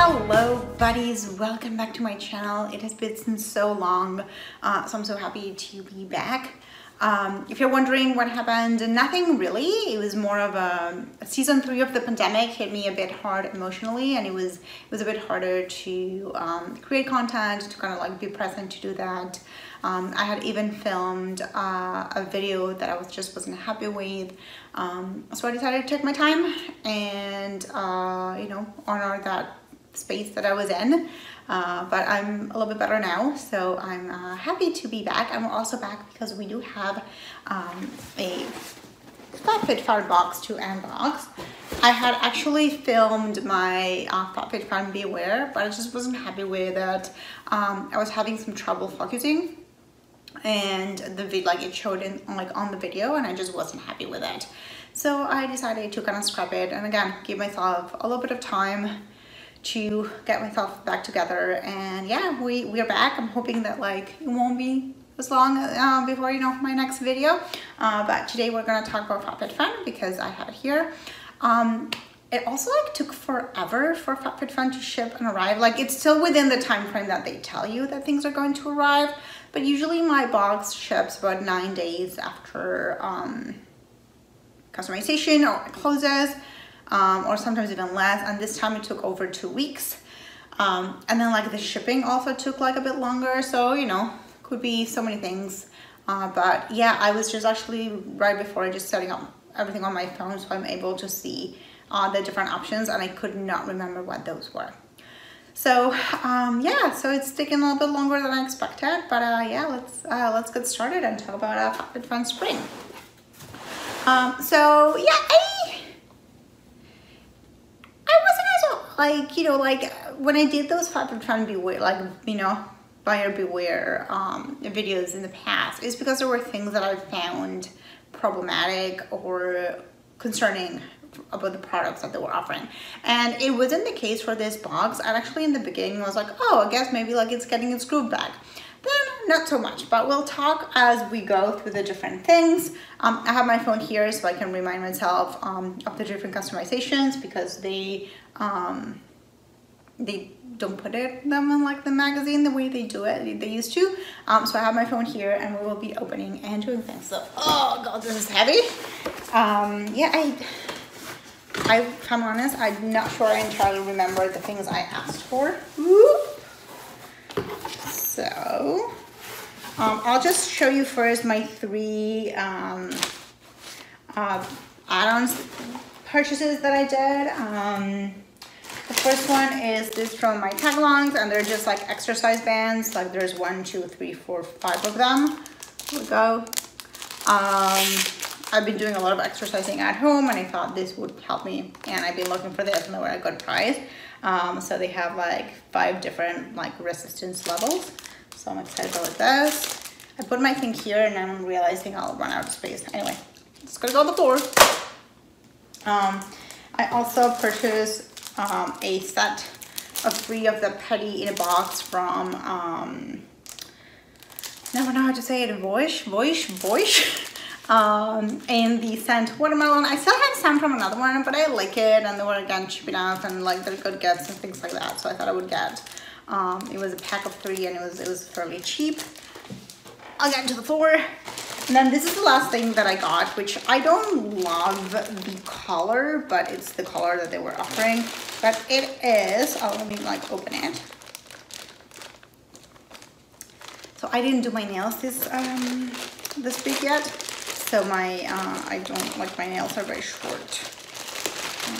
Hello buddies, welcome back to my channel. It has been so long, so I'm so happy to be back. If you're wondering what happened, nothing really. It was more of a season 3 of the pandemic hit me a bit hard emotionally, and it was a bit harder to create content, to kind of like be present to do that. I had even filmed a video that I wasn't happy with, so I decided to take my time and honor that space that I was in, but I'm a little bit better now, so I'm happy to be back. I'm also back because we do have a FabFitFun box to unbox. I had actually filmed my FabFitFun Beware, but I just wasn't happy with it. I was having some trouble focusing, and the video, it showed in on the video, and I just wasn't happy with it. So I decided to kind of scrap it, and again, give myself a little bit of time to get myself back together. And yeah, we're back. I'm hoping that it won't be as long before my next video, but today we're gonna talk about FabFitFun because I have it here. It also took forever for FabFitFun to ship and arrive. It's still within the time frame that they tell you that things are going to arrive, but usually my box ships about 9 days after customization or it closes, or sometimes even less, and this time it took over 2 weeks. And then the shipping also took a bit longer, so could be so many things. But yeah, I was just actually right before just setting up everything on my phone, so I'm able to see the different options, and I could not remember what those were. So yeah, so it's taken a little bit longer than I expected, but yeah, let's get started and talk about FabFitFun Spring. So yeah, when I did those FabFitFun Beware, buyer beware videos in the past, is because there were things that I found problematic or concerning about the products that they were offering, and it wasn't the case for this box. And actually in the beginning I was like, oh, I guess maybe it's getting its groove back. Then not so much, but we'll talk as we go through the different things. I have my phone here so I can remind myself of the different customizations, because they don't put them in the magazine the way they do it, they used to. So I have my phone here, and we will be opening and doing things. So, oh god, this is heavy. Yeah, if I'm honest, I'm not sure I entirely remember the things I asked for. So I'll just show you first my 3 add-ons purchases that I did. The first one is this from my tag-alongs, and they're just exercise bands. There's 1, 2, 3, 4, 5 of them. Here we go. I've been doing a lot of exercising at home, and I thought this would help me, and I've been looking for this, and they were a good price. So they have 5 different resistance levels, so I'm excited about this. I put my thing here, and I'm realizing I'll run out of space. Anyway, it's gonna go on the floor. I also purchased a set of 3 of the Petty in a Box from never know how to say it, Voish. And the scent watermelon. I still have some from another one, but I like it, and they were again cheap enough, and they're good gifts and things like that, so I thought I would get. It was a pack of 3, and it was fairly cheap. I'll get into the floor. And then this is the last thing that I got, which I don't love the color, but it's the color that they were offering. But it is, let me open it. So I didn't do my nails this week yet. So I don't my nails are very short.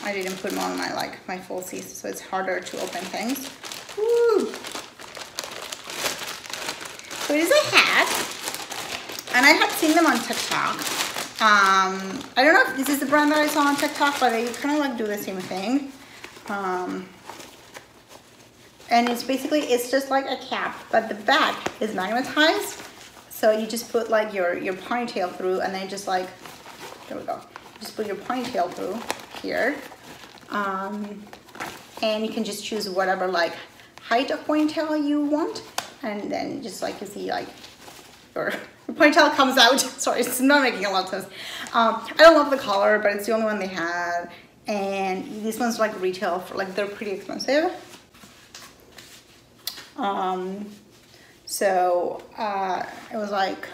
I didn't put them on my falsies, so it's harder to open things. Woo. So it is a hat. And I had seen them on TikTok. I don't know if this is the brand that I saw on TikTok, but they kind of do the same thing. And it's basically, it's just like a cap, but the back is magnetized. So you just put your ponytail through, and then just there we go. Just put your ponytail through here. And you can just choose whatever height of ponytail you want. And then just you see your ponytail comes out. Sorry, it's not making a lot of sense. I don't love the color, but it's the only one they had. And these ones retail for they're pretty expensive. So it was like,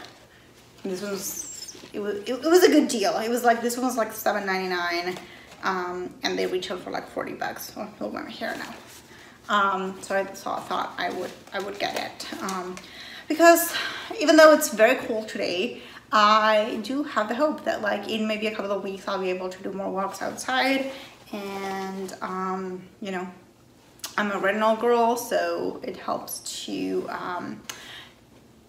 this was, it was a good deal. It was like, this one was like $7.99, and they retailed for like 40 bucks. Oh, look at my hair now. So I thought I would get it, because even though it's very cool today, I do have the hope that like in maybe a couple of weeks I'll be able to do more walks outside. And you know, I'm a retinol girl, so it helps to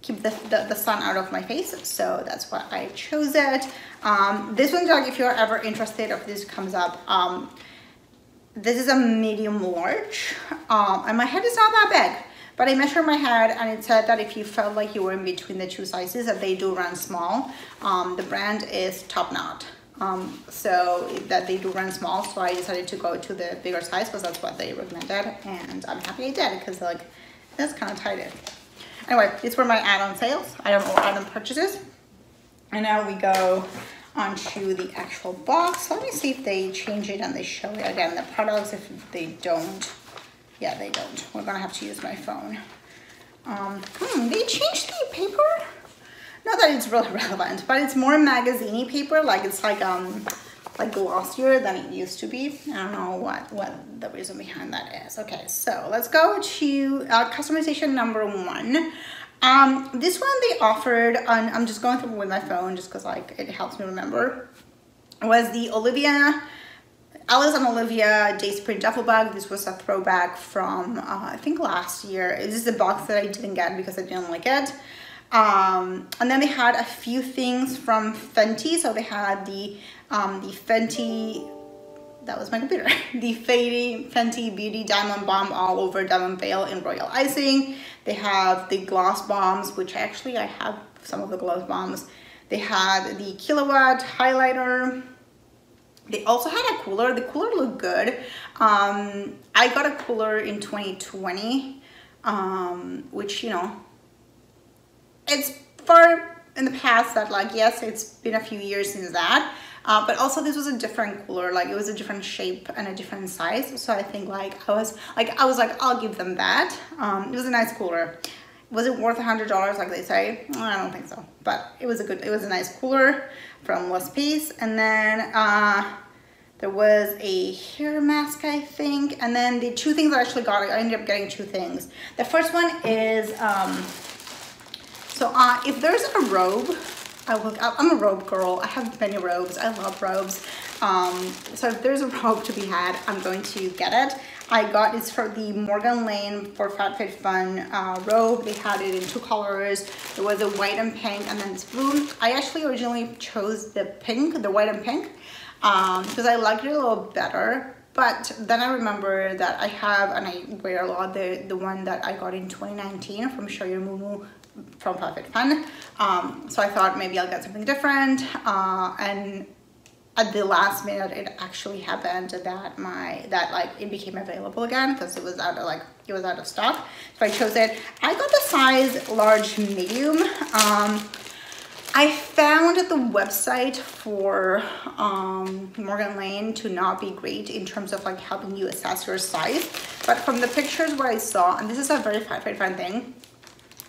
keep the sun out of my face, so that's why I chose it. This one, like, if you're ever interested, if this comes up, this is a medium large, and my head is not that big, but I measured my head and it said that if you felt like you were in between the two sizes, that they do run small. The brand is Top Knot. So that they do run small, so I decided to go to the bigger size because that's what they recommended, and I'm happy I did, because like that's kind of tight. Anyway, these were my add-on sales, add-on purchases, and now we go on to the actual box. Let me see if they change it and they show it again, the products. If they don't, yeah, they don't. We're gonna have to use my phone. They changed the paper. Not that it's really relevant, but it's more magazine-y paper. Like it's like glossier than it used to be. I don't know what the reason behind that is. Okay, so let's go to customization number 1. This one they offered on, I'm just going through with my phone just because like it helps me remember, was the Alice and Olivia Day Spring duffel bag. This was a throwback from I think last year. This is the box that I didn't get because I didn't like it. And then they had a few things from Fenty. So they had the Fenty, that was my computer, the Fenty Beauty Diamond Balm All Over Diamond Veil in Royal Icing. They have the gloss bombs, which actually I have some of the gloss bombs. They had the Kilowatt highlighter. They also had a cooler. The cooler looked good. I got a cooler in 2020, which, you know, it's far in the past that like, yes, it's been a few years since that, but also this was a different cooler. Like it was a different shape and a different size. So I think like I was like, I'll give them that. It was a nice cooler. Was it worth $100 like they say? I don't think so, but it was a nice cooler from Les Peace. And then there was a hair mask, I think. And then the two things I actually got, I ended up getting 2 things. The first one is, so if there's a robe, I'm a robe girl. I have many robes. I love robes. So if there's a robe to be had, I'm going to get it. I got it's for the Morgan Lane for FabFitFun robe. They had it in 2 colors. There was a white and pink, and then it's blue. I actually originally chose the pink, the white and pink, because I liked it a little better. But then I remember that I have, and I wear a lot, the one that I got in 2019 from Show Your Moo from FabFitFun. So I thought maybe I'll get something different. And at the last minute, it actually happened that like it became available again because it was out of stock. So I chose it. I got the size large medium. I found the website for Morgan Lane to not be great in terms of like helping you assess your size. But from the pictures what I saw, and this is a very FabFitFun thing,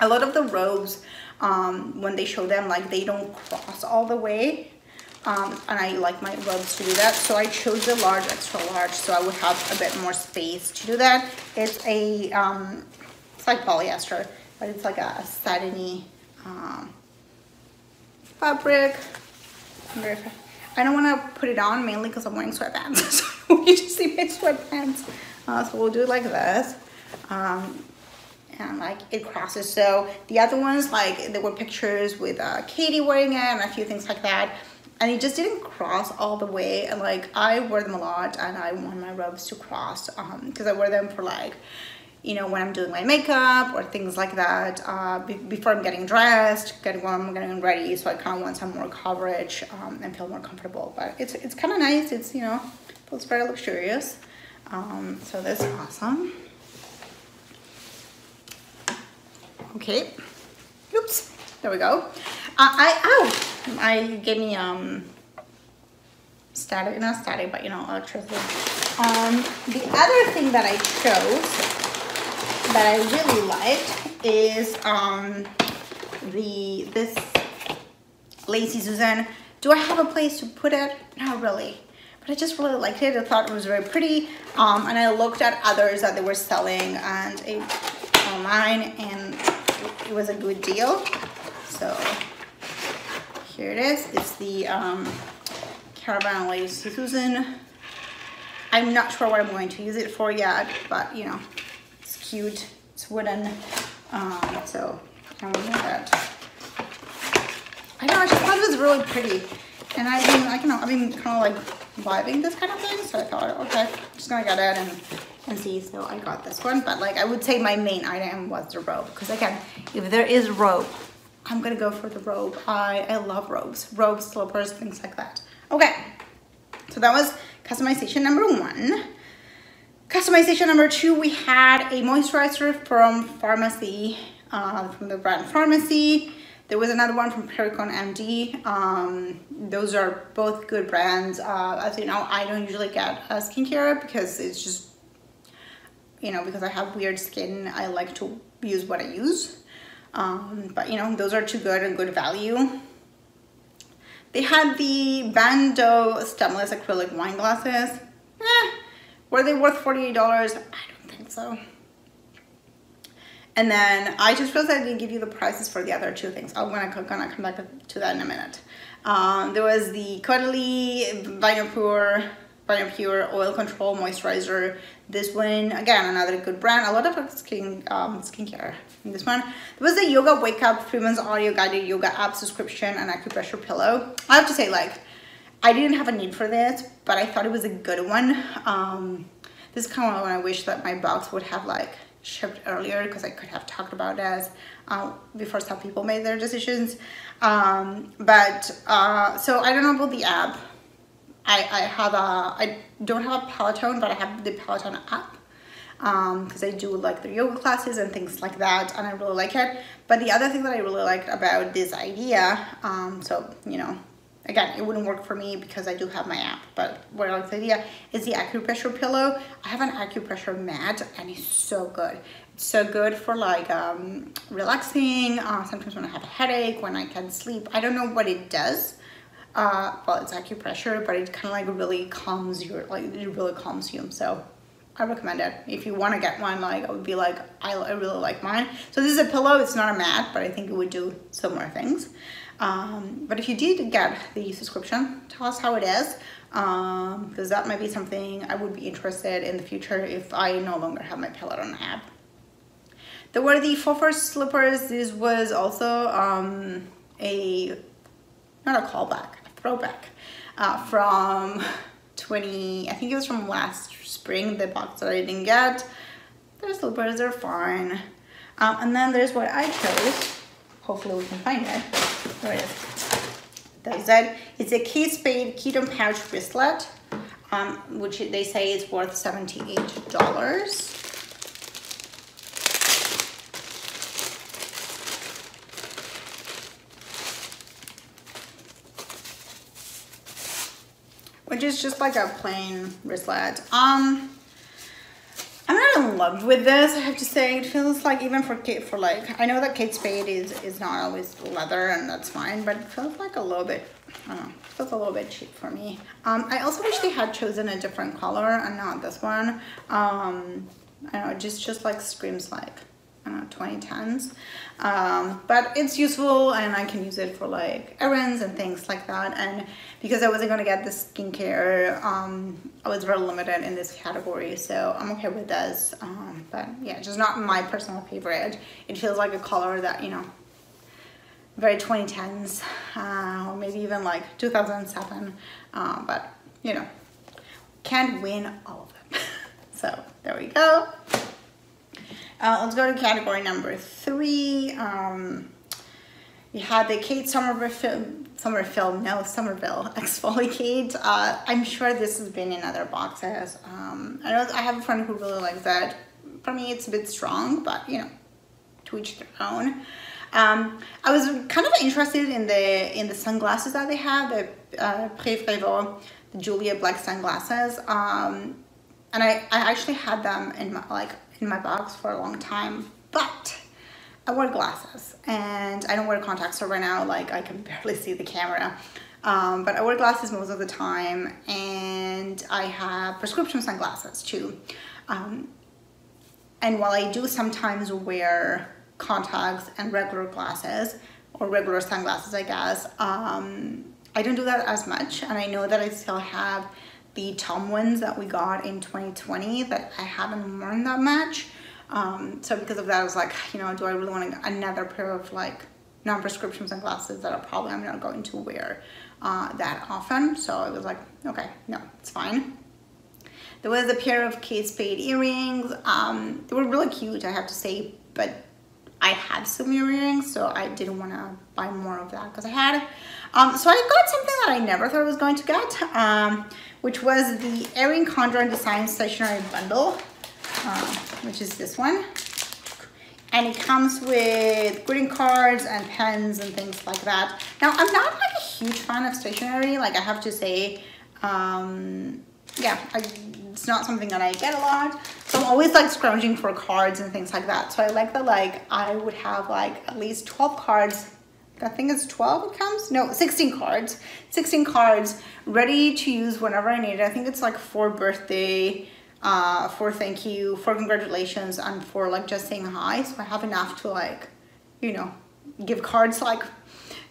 a lot of the robes, when they show them, like they don't cross all the way. And I like my robes to do that. So I chose the large, extra large, so I would have a bit more space to do that. It's a, it's like polyester, but it's like a satiny fabric. I don't want to put it on mainly because I'm wearing sweatpants. So you just see my sweatpants. So we'll do it like this. And like it crosses. So the other ones, like there were pictures with Katie wearing it and a few things like that. And it just didn't cross all the way. And like I wear them a lot and I want my robes to cross because I wear them for like, you know, when I'm doing my makeup or things like that, before I'm getting dressed, when I'm getting ready. So I kind of want some more coverage and feel more comfortable. But it's kind of nice. It's, you know, feels very luxurious. So that's awesome. Okay. Oops. There we go. I gave me static, not static, but you know, electricity. The other thing that I chose that I really liked is this Lazy Susan. Do I have a place to put it? Not really, but I just really liked it. I thought it was very pretty, and I looked at others that they were selling and online, and it was a good deal. So here it is. It's the Caravan Lazy Susan. I'm not sure what I'm going to use it for yet, but you know, it's cute. It's wooden, so I don't know that. I know, I just thought it was really pretty, and I've been kind of like vibing this kind of thing, so I thought, okay, I'm just gonna get it and see. So I got this one, but like I would say my main item was the robe, because again, if there is robe, I'm gonna go for the robe. I love robes, slippers, things like that. Okay, so that was customization number 1. Customization number 2, we had a moisturizer from Pharmacy, from the brand Pharmacy. There was another one from Pericon MD. Those are both good brands. As you know, I don't usually get skincare because it's just, you know, because I have weird skin, I like to use what I use. But you know, those are too good and good value. They had the Bando stemless acrylic wine glasses. Were they worth $48? I don't think so. And then I just realized I didn't give you the prices for the other 2 things. I'm gonna come back to that in a minute. There was the Caudalie Pure Oil Control Moisturizer. This one, again, another good brand. A lot of skincare in this one. There was the Yoga Wake Up 3 months audio guided yoga app subscription and acupressure pillow. I have to say, like, I didn't have a need for this, but I thought it was a good one. This is kind of when I wish that my box would have like shipped earlier, because I could have talked about this before some people made their decisions. So I don't know about the app. I don't have a Peloton, but I have the Peloton app, because I do like the yoga classes and things like that, and I really like it. But the other thing that I really liked about this idea, so you know, again, it wouldn't work for me because I do have my app, but what I like the idea is the acupressure pillow. I have an acupressure mat, and it's so good. It's so good for like relaxing. Sometimes when I have a headache, when I can't sleep, I don't know what it does. Well, it's acupressure, but it kind of like really calms you, so I recommend it. If you want to get one, like I would be like, I really like mine. So this is a pillow, it's not a mat, but I think it would do similar things. But if you did get the subscription, tell us how it is, because that might be something I would be interested in the future if I no longer have my Peloton app. There were the Faux slippers. This was also not a callback, a throwback from I think it was from last spring, the box that I didn't get. Their slippers are fine. And then there's what I chose. Hopefully we can find it. There it is. That's it. It's a Kate Spade Keto Pouch Wristlet, which they say is worth $78. Which is just like a plain wristlet. I'm not in love with this, I have to say. It feels like, even for like, I know that Kate Spade is not always leather, and that's fine, but it feels like a little bit, I don't know, it feels a little bit cheap for me. I also wish they had chosen a different color and not this one. I don't know, it just like screams like, I don't know, 2010s. But it's useful, and I can use it for like errands and things like that. And because I wasn't gonna get the skincare, I was very limited in this category, so I'm okay with this. But yeah, just not my personal favorite. It feels like a color that, you know, very 2010s, or maybe even like 2007. But you know, can't win all of them. So there we go. Let's go to category number 3. We had the Kate Somerville Exfoliate. I'm sure this has been in other boxes. I have a friend who really likes that. For me, it's a bit strong, but you know, to each their own. I was kind of interested in the sunglasses that they have, the Préfrévo, the Julia Black sunglasses. And I actually had them in in my box for a long time, but I wear glasses and I don't wear contacts. So right now, like, I can barely see the camera. But I wear glasses most of the time, and I have prescription sunglasses too. And while I do sometimes wear contacts and regular glasses, or regular sunglasses, I guess, I don't do that as much. And I know that I still have the Tom ones that we got in 2020 that I haven't worn that much. So because of that, I was like, you know, do I really want another pair of like non-prescription sunglasses that I'm not going to wear that often? So I was like, okay, no, it's fine. There was a pair of Kate Spade earrings. They were really cute, I have to say, but I had some earrings, so I didn't want to buy more of that because I had. So I got something that I never thought I was going to get, which was the Erin Condren Design Stationery Bundle, which is this one. And it comes with greeting cards and pens and things like that. Now, I'm not like a huge fan of stationery, like I have to say. Yeah, it's not something that I get a lot. So I'm always like scrounging for cards and things like that. So I like that, like I would have like at least 12 cards. I think it's 12 it comes? No, 16 cards. 16 cards ready to use whenever I need it. I think it's like for birthday, for thank you, for congratulations, and for like just saying hi. So I have enough to like, you know, give cards like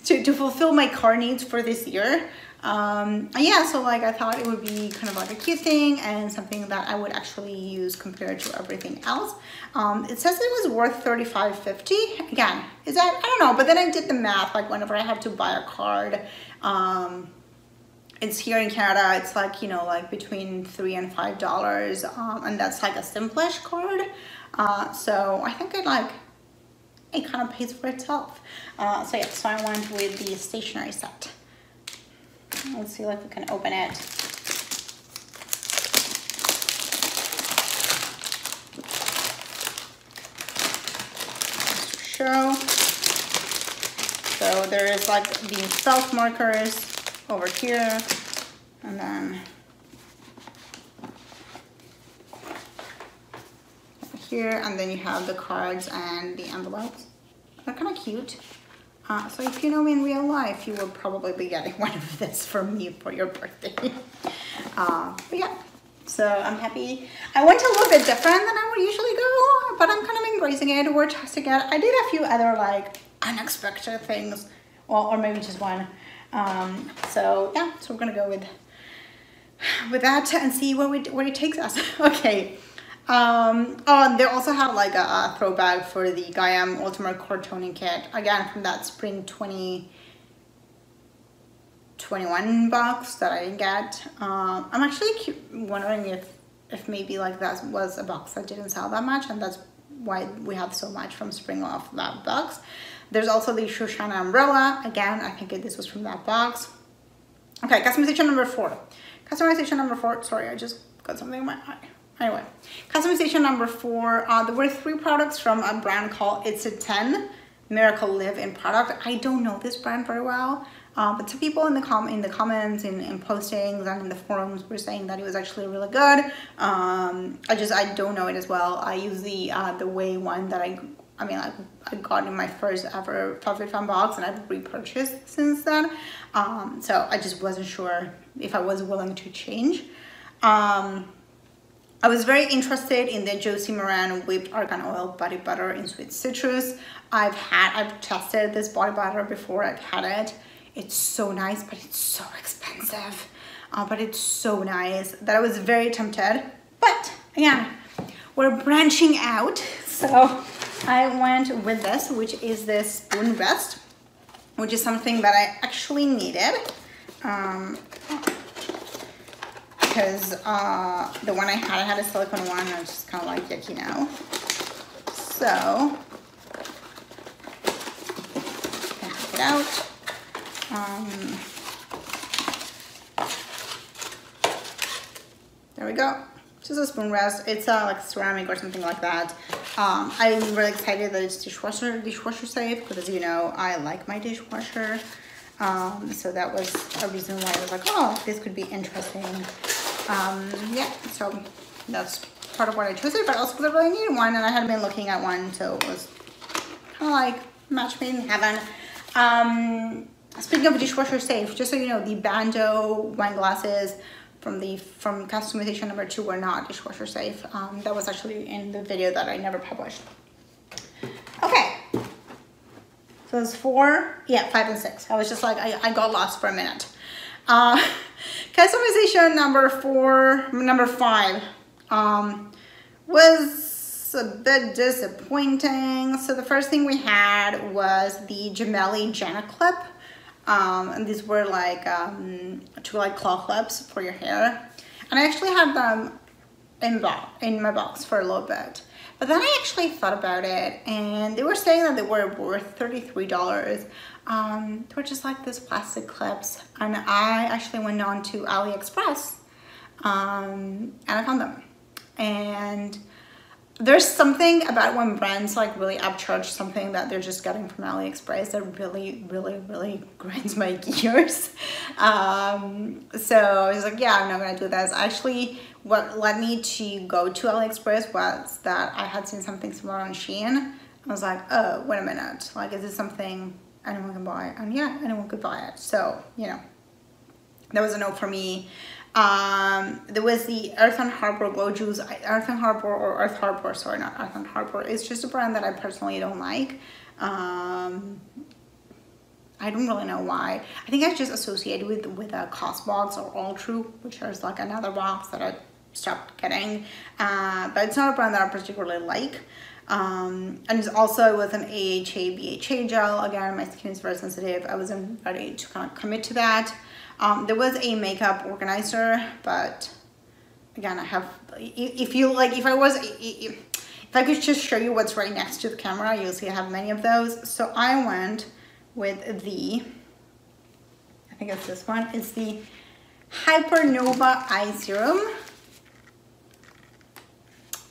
to fulfill my card needs for this year. And yeah, so like I thought it would be kind of like a cute thing and something that I would actually use compared to everything else. It says it was worth $35.50. Again, is that, I don't know, but then I did the math, like whenever I have to buy a card, it's here in Canada, it's like, you know, like between $3 and $5, and that's like a Simplish card. So I think it kind of pays for itself. So yeah, so I went with the stationery set. Let's see if we can open it. Just to show. So there is like the felt markers over here, and then over here, and then you have the cards and the envelopes. They're kind of cute. So if you know me in real life, you will probably be getting one of this for me for your birthday. But yeah, so I'm happy. I went a little bit different than I would usually go, but I'm kind of embracing it. We're testing it. I did a few other like unexpected things, or maybe just one. So yeah, so we're gonna go with that and see where it takes us. Okay. Oh, and they also have like a throwback for the Gaiam Ultimate Core Toning Kit, again from that spring 2021 box that I didn't get. I'm actually wondering if maybe like that was a box that didn't sell that much, and that's why we have so much from spring off that box. There's also the Shoshana umbrella. Again, I think this was from that box. Okay, customization number 4. Customization number 4. Sorry, I just got something in my eye. Anyway, customization number 4, there were 3 products from a brand called It's a 10 Miracle Live-In product. I don't know this brand very well, but some people in the comments, in postings, and in the forums were saying that it was actually really good. I don't know it as well. I use the Way one that I got in my first ever FabFitFun box, and I've repurchased since then. So I just wasn't sure if I was willing to change. I was very interested in the Josie Moran Whipped Argan Oil Body Butter in Sweet Citrus. I've tested this body butter before. I've had it. It's so nice, but it's so expensive. But it's so nice that I was very tempted. But again, we're branching out. So I went with this, which is this spoon rest, which is something that I actually needed. Because the one I had a silicone one, and I was just kind of like, yucky now. So, take it out. There we go. Just a spoon rest. It's like ceramic or something like that. I'm really excited that it's dishwasher safe, because as you know, I like my dishwasher. So that was a reason why I was like, oh, this could be interesting. Yeah, so that's part of what I chose it, but also because I really needed one and I had been looking at one, so it was kind of like match made in heaven. Speaking of dishwasher safe, just so you know, the Bando wine glasses from customization number 2 were not dishwasher safe. That was actually in the video that I never published. Okay, so it's 4, yeah, 5 and 6. I was just like, I got lost for a minute. Customization number 5 was a bit disappointing. So the first thing we had was the Gemelli Jenna clip. And these were like 2 like claw clips for your hair. And I actually had them in my box for a little bit. But then I actually thought about it, and they were saying that they were worth $33. They were just like these plastic clips, and I actually went on to AliExpress and I found them. And there's something about when brands like really upcharge something that they're just getting from AliExpress that really grinds my gears. So I was like, yeah, I'm not gonna do this. Actually, what led me to go to AliExpress was that I had seen something similar on Shein. I was like, oh, wait a minute, like, is this something anyone can buy? And yeah, anyone could buy it. So, you know, that was a no for me. There was the Earth and Harbor Glow Juice. Earth and Harbor, or Earth Harbor, sorry, not Earth and Harbor. It's just a brand that I personally don't like. I don't really know why. I think I just associated with a Cosbox or All True, which is like another box that I stopped getting. But it's not a brand that I particularly like. And it's also with an AHA BHA gel. Again, my skin is very sensitive. I wasn't ready to kind of commit to that. There was a makeup organizer, but again, I have, if I could just show you what's right next to the camera, you'll see I have many of those. So I went with the, I think it's this one, it's the Hypernova Eye Serum.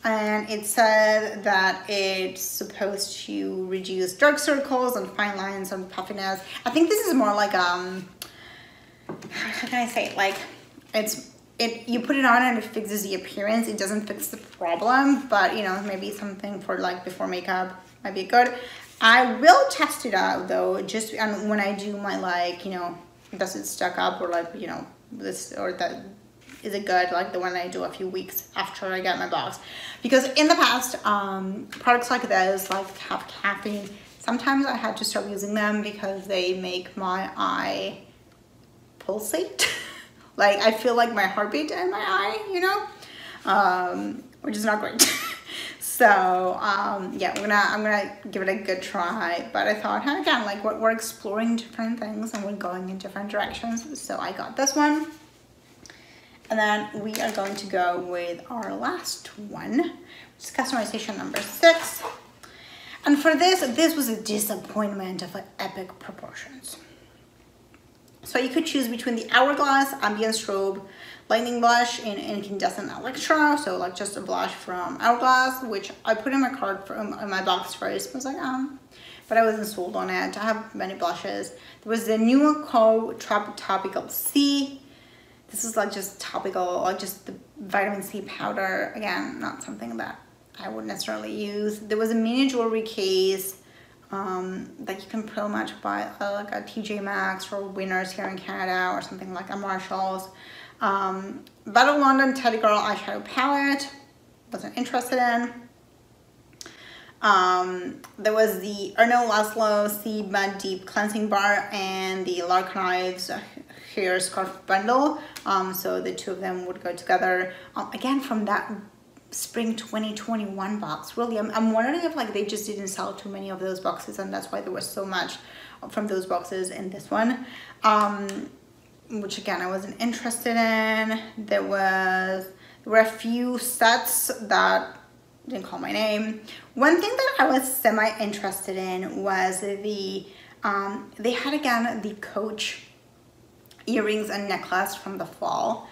And it said that it's supposed to reduce dark circles and fine lines and puffiness. I think this is more like, how can I say it? Like, you put it on and it fixes the appearance. It doesn't fix the problem, but you know, maybe something for like before makeup might be good. I will test it out though, just and when I do my, like, you know, does it stuck up, or like, you know, this or that, is it good, like the one I do a few weeks after I get my box. Because in the past, products like this, like have caffeine, sometimes I had to stop using them because they make my eye pulsate. Like I feel like my heartbeat in my eye, you know, which is not great. So yeah, I'm gonna give it a good try. But I thought, hey, again, like we're exploring different things and we're going in different directions. So I got this one, and then we are going to go with our last one, which is customization number 6. And for this was a disappointment of epic proportions. So you could choose between the Hourglass Ambient Strobe Lightning Blush in Incandescent Electra, so like just a blush from Hourglass, which I put in my cart in my box first. I was like, but I wasn't sold on it. I have many blushes. There was the Nuoco Topical C. This is like just topical, like just the vitamin C powder. Again, not something that I would necessarily use. There was a mini jewelry case that you can pretty much buy like a TJ Maxx or Winners here in Canada, or something like a Marshalls. Battle London Teddy Girl eyeshadow palette, wasn't interested in. There was the Erno Laszlo Sea Mud Deep Cleansing Bar and the Lark Knives Hair Scarf Bundle. So the two of them would go together. Again, from that spring 2021 box. Really, I'm wondering if like they just didn't sell too many of those boxes, and that's why there was so much from those boxes in this one. Which again, I wasn't interested in. There were a few sets that didn't call my name. One thing that I was semi-interested in was the, they had again the Coach earrings and necklace from the fall.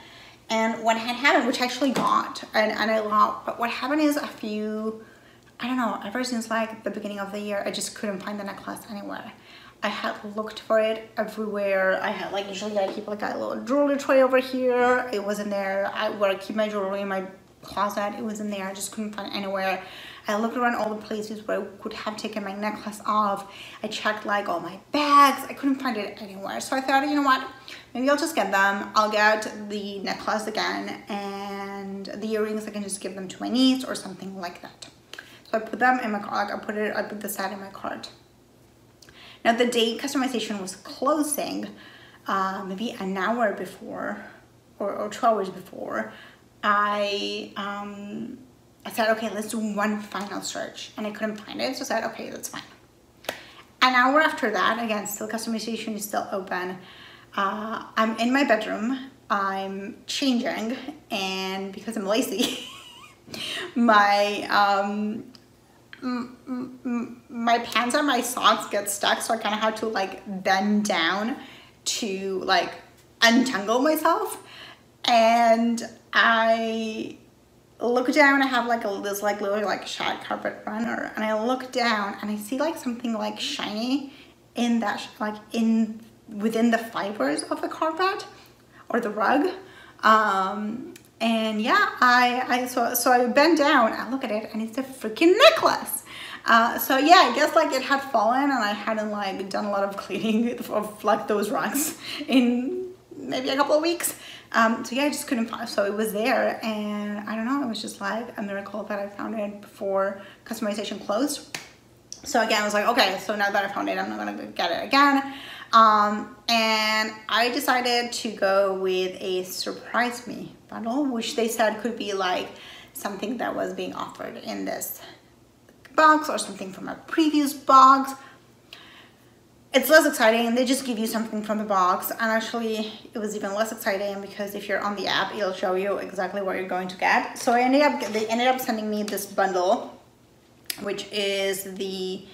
And what had happened, which I actually got, and I love, but what happened is a few, I don't know, ever since like the beginning of the year, I just couldn't find the necklace anywhere. I had looked for it everywhere. I had like, usually I keep like a little jewelry tray over here. It wasn't there. Where I keep my jewelry in my closet. It was in there. I just couldn't find it anywhere. I looked around all the places where I could have taken my necklace off. I checked like all my bags. I couldn't find it anywhere. So I thought, you know what? Maybe I'll just get them. I'll get the necklace again, and the earrings, I can just give them to my niece or something like that. So I put them in my cart. I put the set in my cart. Now the day customization was closing, maybe an hour before or 2 hours before, I said, okay, let's do one final search, and I couldn't find it, so I said, okay, that's fine. An hour after that, again, still customization is still open. I'm in my bedroom, I'm changing, and because I'm lazy, my pants and my socks get stuck, so I kind of had to like bend down to like untangle myself, and I look down. I have like this like little like shag carpet runner, and I look down and I see like something like shiny in that like within the fibers of the carpet or the rug. And yeah, so I bend down, I look at it, and it's a freaking necklace. So yeah, I guess like it had fallen, and I hadn't like done a lot of cleaning of like those rugs in maybe a couple of weeks. So yeah, I just couldn't find it. So it was there, and I don't know, it was just like a miracle that I found it before customization closed. So again, I was like, okay, so now that I found it, I'm not gonna get it again. And I decided to go with a surprise me bundle, which they said could be like something that was being offered in this box or something from a previous box. It's less exciting. They just give you something from the box, and actually it was even less exciting because if you're on the app, it'll show you exactly what you're going to get. So they ended up sending me this bundle, which is the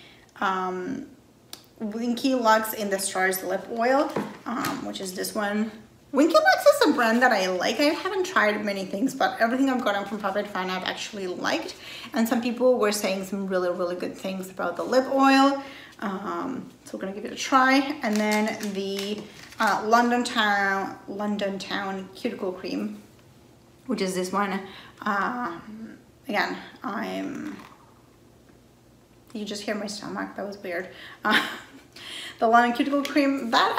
Winky Lux in the Stars lip oil, which is this one. Winky Lux is a brand that I like. I haven't tried many things, but everything I've gotten from FabFitFun I've actually liked, and some people were saying some really good things about the lip oil. So we're gonna give it a try. And then the London Town Cuticle Cream, which is this one. Again, you just hear my stomach, that was weird. The London Cuticle Cream, that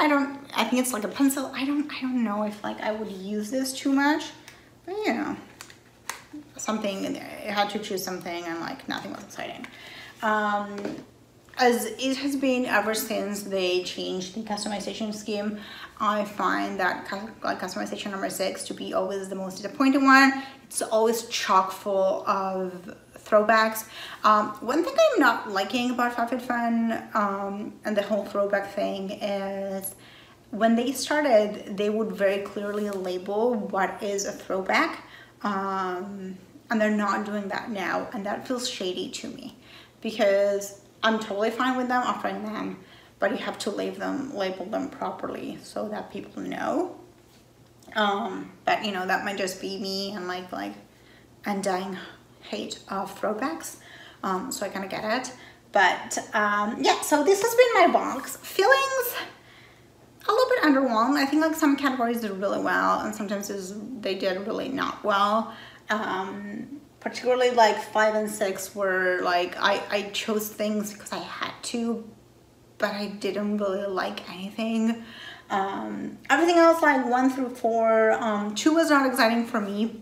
I think it's like a pencil. I don't know if like I would use this too much, but you know, something, I had to choose something, and like nothing was exciting. As it has been ever since they changed the customization scheme, I find that customization number 6 to be always the most disappointing one. It's always chock full of throwbacks. One thing I'm not liking about FabFitFun and the whole throwback thing is when they started, they would very clearly label what is a throwback, and they're not doing that now, and that feels shady to me, because I'm totally fine with them offering them, but you have to label them properly so that people know. But you know, that might just be me and like undying hate of throwbacks. So I kind of get it. But yeah, so this has been my box. Feelings a little bit underwhelmed. I think like some categories did really well, and sometimes they did really not well. Particularly like 5 and 6 were like, I chose things because I had to, but I didn't really like anything. Everything else like 1 through 4, 2 was not exciting for me,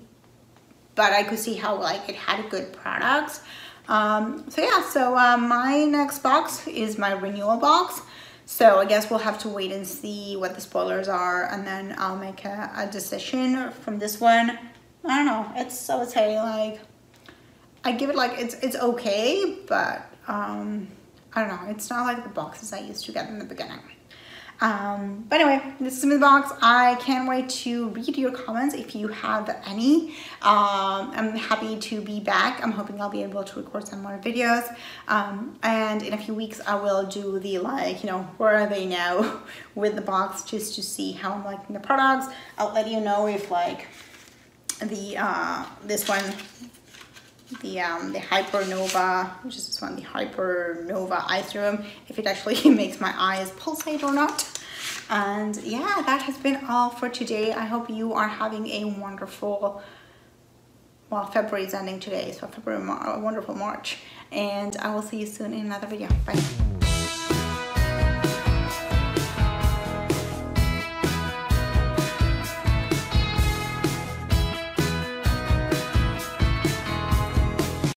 but I could see how like it had good products. So yeah, so my next box is my renewal box. So I guess we'll have to wait and see what the spoilers are, and then I'll make a decision from this one. I don't know, it's so exciting. Like, I give it like, it's okay, but I don't know, it's not like the boxes I used to get in the beginning. But anyway, this is my box. I can't wait to read your comments if you have any. I'm happy to be back. I'm hoping I'll be able to record some more videos. And in a few weeks, I will do the like, you know, where are they now with the box, just to see how I'm liking the products. I'll let you know if like the this one, the Hypernova, which is this one, the Hypernova eye serum, if it actually makes my eyes pulsate or not. And yeah, that has been all for today. I hope you are having a wonderful well, February is ending today, so February, a wonderful March, and I will see you soon in another video. Bye.